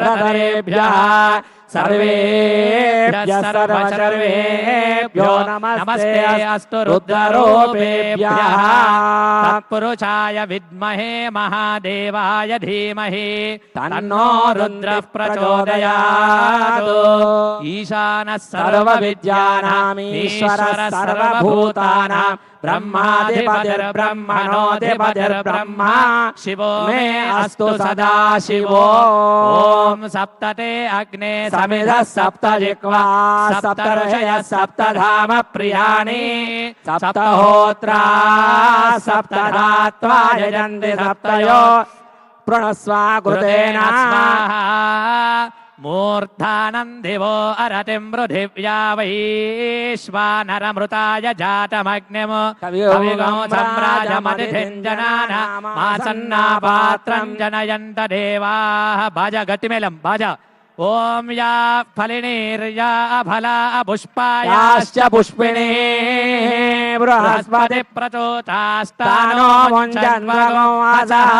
रथरेभ्यः सर्वेभ्यः सर्वेभ्यो नमस्ते अस्तु रुद्ररूपेभ्यः तत्पुरुषाय विद्महे महादेवाय धीमहि तन्नो रुद्रः प्रचोदयात् ईशानः सर्वविद्यानाम् ईश्वरः सर्वभूतानां ब्रह्माधिपतिर्ब्रह्मणोऽधिपतिर्ब्रह्मा शिवो मे अस्तु सदा शिवो ॐ सप्तते अग्ने समिधः सप्तजिह्वा सप्तऋषयः सप्तधाम प्रियाणि सप्तहोत्रा सप्तधात्वा यजन्ति सप्तयो प्रणस्वा कृतेन स्वाहा मूर्धानन्दिवो अरतिं पृथिव्या वैश्वानरमृताय जातमग्निम् कविगो सम्राजमतिथिं जनानामासन्नापात्रं जनयन्त देवाः भज गतिमेलं भज ॐ या फलिनीर्या अफला पुष्पायाश्च पुष्पिणी बृहस्पति प्रचोतास्तानो मुञ्जन्वगोऽसः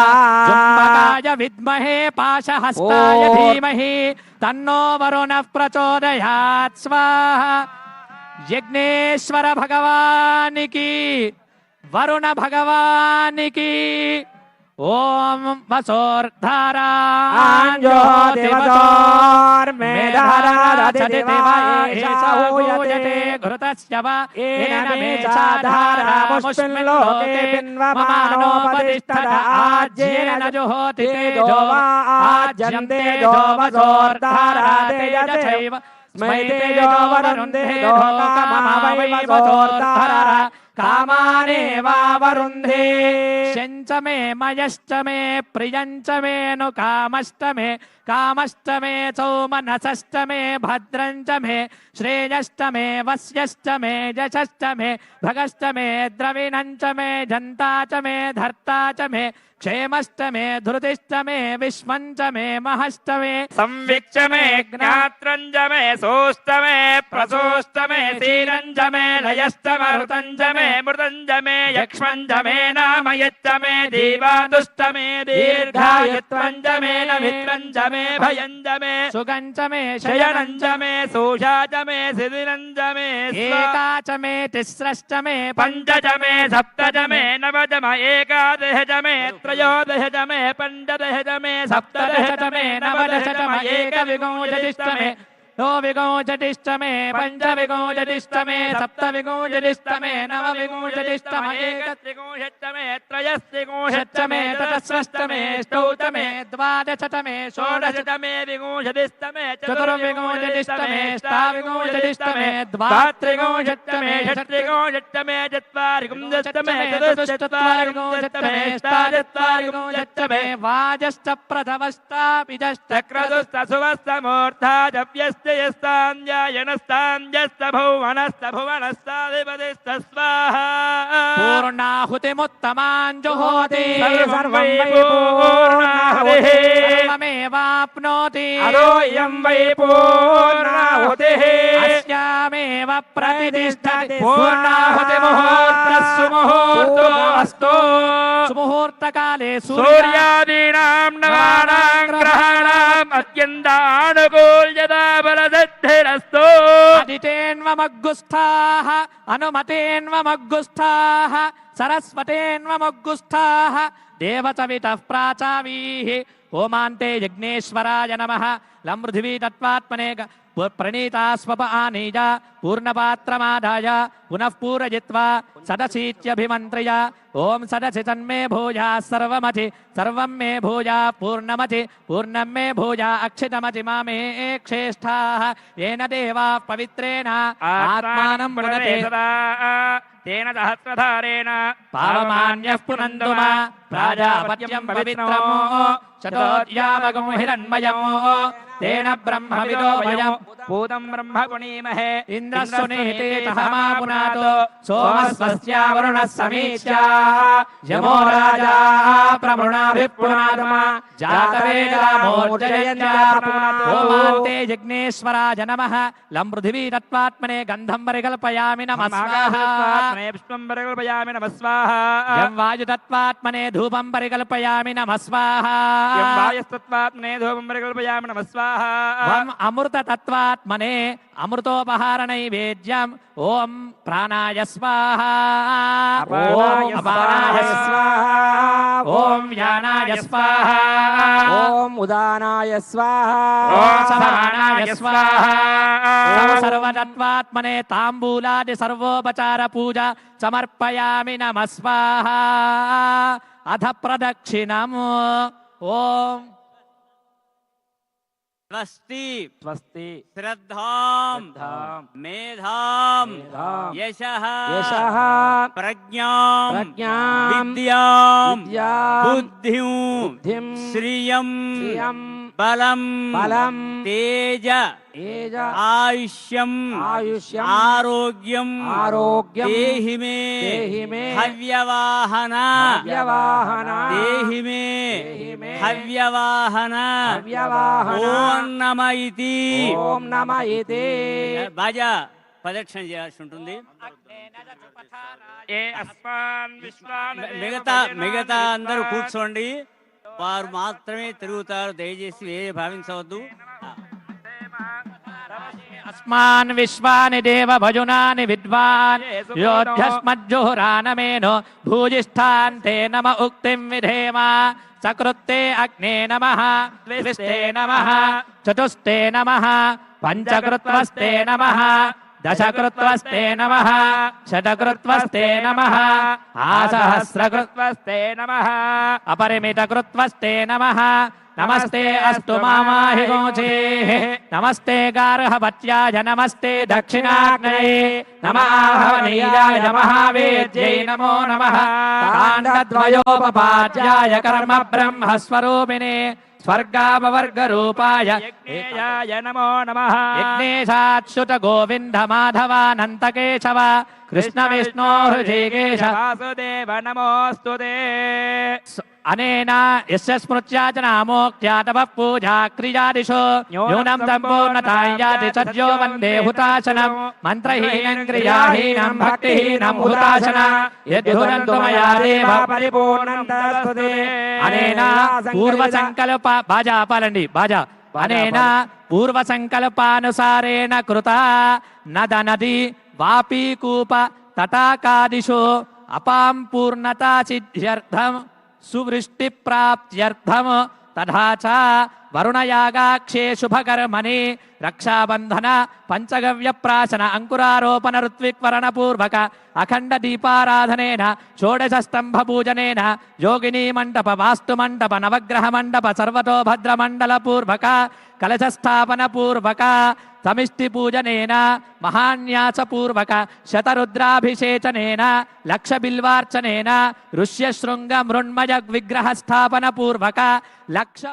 जुम्बकाय विद्महे पाशहस्ताय धीमहि तन्नो वरुणः प्रचोदयात् स्वाहा यज्ञेश्वर भगवान् की वरुण भगवान् की ओम वसोर्धाराञ्जोतिवसोर्मेधाराधतिदेवायेषाहूयते घृतस्य वा येन मेषाधारामुष्मिल्लोके पिन्वमानोपतिष्ठत आज्येन न जुहोति तेजो वा आज्यन्ते जो वसोर्धारातेजथैव स्मै तेजो वरुन्धे लोकमावै वसोर्धारा कामानेवावरुन्धे शञ्च मे मयश्च मे प्रियञ्च मे नु कामश्च मे सौमनसश्च मे भद्रञ्च मे श्रेयश्च मे वस्यश्च मे यशश्च मे भगश्च मे द्रविणञ्च मे जन्ता च मे धर्ता च मे क्षेमश्च मे धृतिश्च मे विश्वञ्च मे महश्च मे संविच्च मे ज्ञात्रञ्च मे सोश्च मे प्रसोश्च मे सीरञ्च मे लयश्च मरुतञ्च मे मृतञ्च मे यक्ष्मञ्च मे नामयच्च मे दीवादुश्च मे दीर्घायुत्वञ्च मे नमित्रञ्च मे भयञ्च मे सुगञ्च मे शयनञ्च मे सोषा च मे सिदिरञ्च मे एका च मे तिस्रश्च मे पञ्च च मे सप्त च मे नव च मे एकादश च मे त्रयोदश च मे पञ्चदश च मे सप्तदश च मे नवदश च मे एकविंशतिश्च मे द्वाविंशतिश्च मे पञ्चविंशतिश्च मे सप्तविंशतिश्च मे नवविंशतिश्च मे एकत्रिंशच्च मे त्रयस्त्रिंशच्च मे चतुस्रश्च मे अष्टौ मे द्वादश मे षोडश मे विंशतिश्च मे चतुर्विंशतिश्च मे अष्टाविंशतिश्च मे द्वात्रिंशच्च मे षट्त्रिंशच्च मे चत्वारिंशच्च मे चतुश्चत्वारिंशच्च मे अष्टाचत्वारिंशच्च मे वाजश्च प्रथमश्चापिजश्च क्रतुस्तसुवस्तमूर्धा जप्यश्च यस्ताञ्जयनस्ताञ्जस्तभुवनस्तभुवनस्ताधिपतिश्च स्वाहा पूर्णाहुतिमुत्तमाञ्जुहोति सर्वमेवाप्नोति अदोऽयं वै पूर्णाहुतिः अस्यामेव प्रतिष्ठति पूर्णाहुतिमुहूर्तः सुमुहूर्तोऽस्तु सुमुहूर्तकाले सूर्यादीनां नवानां ग्रहाणाम् अत्यन्तानुकूल्यता बलसिद्धिरस्तु अदितेन्वमग्गुस्थाः अनुमतेन्वमग्गुस्थाः सरस्वतेन्वमग्गुस्थाः देवसवितः प्राचावीः ओमान्ते यज्ञेश्वराय नमः लं पृथिवी तत्त्वात्मने प्रणीता स्वप आनीय पूर्णपात्रमादाय पुनः पूरयित्वा सदसीत्यभिमन्त्र्य ओम सदसि तन्मे भूया सर्वमति सर्वं मे भूया पूर्णमति पूर्णं मे भूया अक्षितमति मामे क्षेष्ठाः येन देवा पवित्रेण आत्मानं वृणते सदा तेन सहस्रधारेण पावमान्यः पुनन्दु मा प्राजापत्यं पवित्रमो शतोद्यामगं हिरण्मयमो तेन ब्रह्मविदो वयम् पूतं ब्रह्म गुणीमहे इन्द्रस्सुनीते तहमा पुनातो सोमस्वस्या वरुणः समीच्या यमो राजा प्रमृणाभिपुनादमा जातवेदामोर्जयन्ते यज्ञेश्वराय नमः लं पृथिवी तत्त्वात्मने गन्धं परिकल्पयामि नमः स्वाहा पुष्पं परिकल्पयामि नमः स्वाहा यं वायुतत्त्वात्मने धूपं परिकल्पयामि नमः स्वाहा यं वायुस्तत्त्वात्मने धूपं परिकल्पयामि नमः स्वाहा वं अमृततत्त्वात्मने अमृतोपहार नैवेद्यम् ओम प्राणाय स्वाहा ओम अपानाय स्वाहा ओम व्यानाय स्वाहा ओम उदानाय स्वाहा ओम समानाय स्वाहा ओम सर्वतत्त्वात्मने ताम्बूलादि सर्वोपचार पूजा समर्पयामि नमः स्वाहा अथ प्रदक्षिणम् ओम स्वस्ति स्वस्ति श्रद्धां श्रद्धां मेधां मेधां यशः यशः प्रज्ञां प्रज्ञां विद्यां विद्यां बुद्धिं बुद्धिं श्रियं श्रियं बलं बलं तेज तेज आयुष्यं आयुष्यं आरोग्यं आरोग्यं देहि देहि मे मे हव्यवाहन हव्यवाहन देहि देहि मे मे हव्यवाहन हव्यवाहन ఓం నమ ఇతి ఓం నమ ఇతి బాజా ప్రదక్షిణ చేయాల్సి ఉంటుంది ఏ అస్మాన్ విశ్వాన్ మిగతా అందరూ కూర్చోండి వారు మాత్రమే తిరుగుతారు దయచేసి వేరే భావించవద్దు अस्मान् विश्वानि देव भजुनानि विद्वान् योध्यस्मज्जुहुरानमेनो भूजिष्ठान्ते नम उक्तिं विधेम सकृत्ते अग्ने नमः द्विस्ते नमः चतुस्ते नमः पञ्चकृत्वस्ते नमः दशकृत्वस्ते नमः शतकृत्वस्ते नमः आसहस्रकृत्वस्ते नमः अपरिमितकृत्वस्ते नमः नमस्ते अस्तु मामाहि गोचेः नमस्ते गार्हपत्याय नमस्ते दक्षिणाग्नये नमः हवनीयाय महावेद्यै नमो नमः काण्डद्वयोपपाद्याय कर्म ब्रह्मस्वरूपिणे स्वर्गापवर्गरूपाय यज्ञेयाय नमो नमः यज्ञेशाच्युत गोविन्द माधवानन्तकेशव कृष्ण विष्णो हृषिकेश वासुदेव नमोऽस्तु ते अनेन यस्य स्मृत्या च नामोक्त्या तपः पूजा क्रियादिषु न्यूनं सम्पूर्णतां याति सद्यो वन्दे हुताशनं मन्त्रहीनं क्रियाहीनं भक्तिहीनं हुताशन यद्युनं तु मया देव परिपूर्णं तदस्तु ते अनेन पूर्वसङ्कल्प बाजा पालंడి बाजा अनेन पूर्वसङ्कल्पानुसारेण कृता नद नदी वापी कूप तटाकादिषु अपां पूर्णता सिद्ध्यर्थं सुवृष्टि प्राप्त्यर्थम तथा च वरुणयागाक्षे शुभकर्मणि रक्षाबंधन पंचगव्य प्राशन अंकुरारोपण ऋत्विक्वरण पूर्वक अखंड दीपाराधनेन षोडश स्तंभ पूजनेन योगिनी मंडप वास्तु मंडप नवग्रह मंडप सर्वतोभद्र मंडल पूर्वक कलश स्थापन पूर्वक समिष्टि पूजनेन महान्यास पूर्वक शतरुद्राभिषेचनेन लक्ष बिल्वार्चनेन ऋष्यशृंग मृण्मय विग्रह स्थापन पूर्वक लक्ष